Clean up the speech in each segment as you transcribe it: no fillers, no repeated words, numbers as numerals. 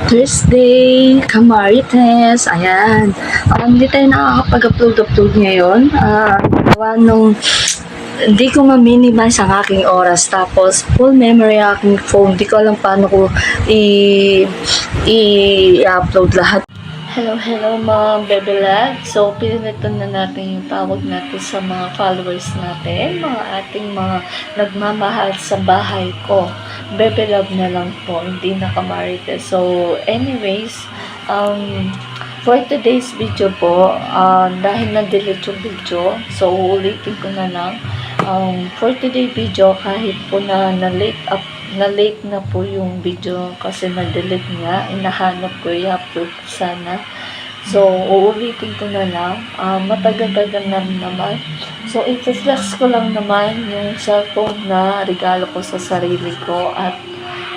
Thursday, Kamarites, ayan. Hindi tayo nakakapag-upload ngayon. Gawa nung hindi ko ma-minimize ang aking oras. Tapos, full memory ang aking phone. Hindi ko alam paano ko i-upload lahat. Hello mga bebelag. So, pinilitan na natin yung tawag natin sa mga followers natin, mga ating mga nagmamahal sa bahay ko. Bebelab na lang po, hindi na Kamarites. So, anyways, for today's video po, dahil na-delete yung video, so ulitin ko na lang. For today's video, kahit po na na-late na po yung video kasi na-delete nga, inahanap ko i-upload sana. So, uulitin ko na lang. Matagal-tagal na rin naman. So, i-flex ko lang naman yung cellphone na regalo ko sa sarili ko at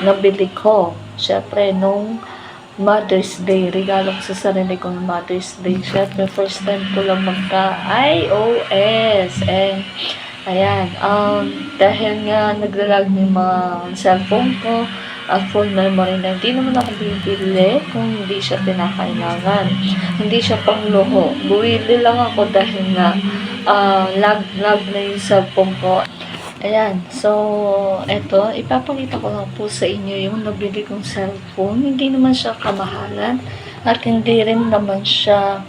nabili ko. Siyempre, nung Mother's Day, regalo ko sa sarili ko ng Mother's Day. Siyempre, first time ko lang magka-iOS. And, ayan, dahil nga naglalag ng mga cellphone ko, at full memory na hindi naman ako bibili kung hindi siya pinakailangan. Hindi siya pangluho. Buwili lang ako dahil nga lag na yung cellphone ko. Ayan, so eto, ipapakita ko lang po sa inyo yung nabili kong cellphone. Hindi naman siya kamahalan at hindi rin naman siya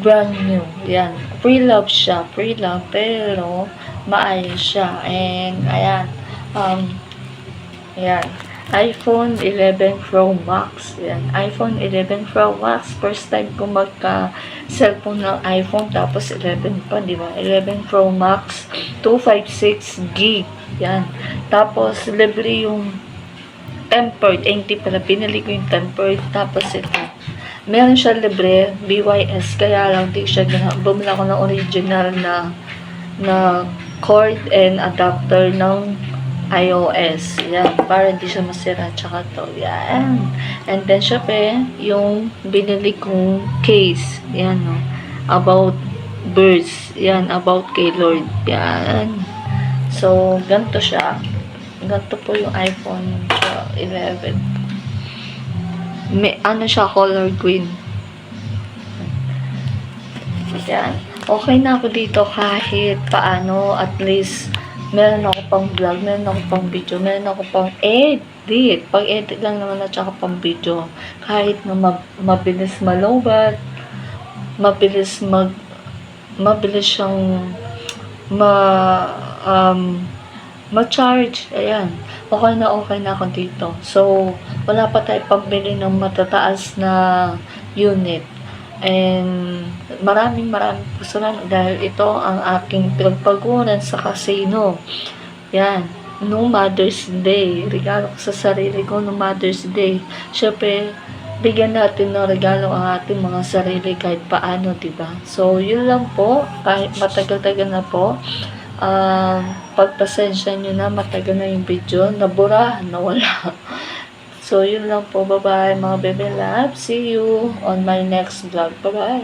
brand new. Yan, pre-love siya, pre-love, pero maayos siya. And ayan, ayan, iPhone 11 Pro Max. Ayan, iPhone 11 Pro Max. First time ko magka-cellphone ng iPhone. Tapos 11 pa, di ba? 11 Pro Max. 256 gig. Ayan. Tapos, libre yung tempered. Hindi pala. Pinili ko yung tempered. Tapos ito. Meron siya libre. BYS. Kaya lang, di siya bumila ko ng original na cord and adapter ng iOS. Yan. Para hindi siya masira. Tsaka to. Yan. And then, syempre, yung binili kong case. Yan, no. About birds. Yan. About kay Lord. Yan. So, ganito siya. Ganito po yung iPhone 11. May, ano siya, color green. Yan. Okay na ako dito kahit paano, at least meron ako pang vlog, meron ako pang video, meron ako pang edit. Pag-edit lang naman at saka pang video. Kahit na mabilis malobat, mabilis siyang ma-charge. Ayan. Okay na ako dito. So, wala pa tayo pambili ng matataas na unit. And maraming pusulan dahil ito ang aking pinagpaguran sa casino. Yan, no Mother's Day, regalo ko sa sarili ko no Mother's Day. Syempre, bigyan natin ng regalo ang ating mga sarili kahit paano, diba? So, yun lang po, kahit matagal-tagal na po. Pagpasensya nyo na, matagal na yung video, nabura, nawala. So, yun lang po. Bye-bye, mga bebe love. See you on my next vlog. Bye-bye.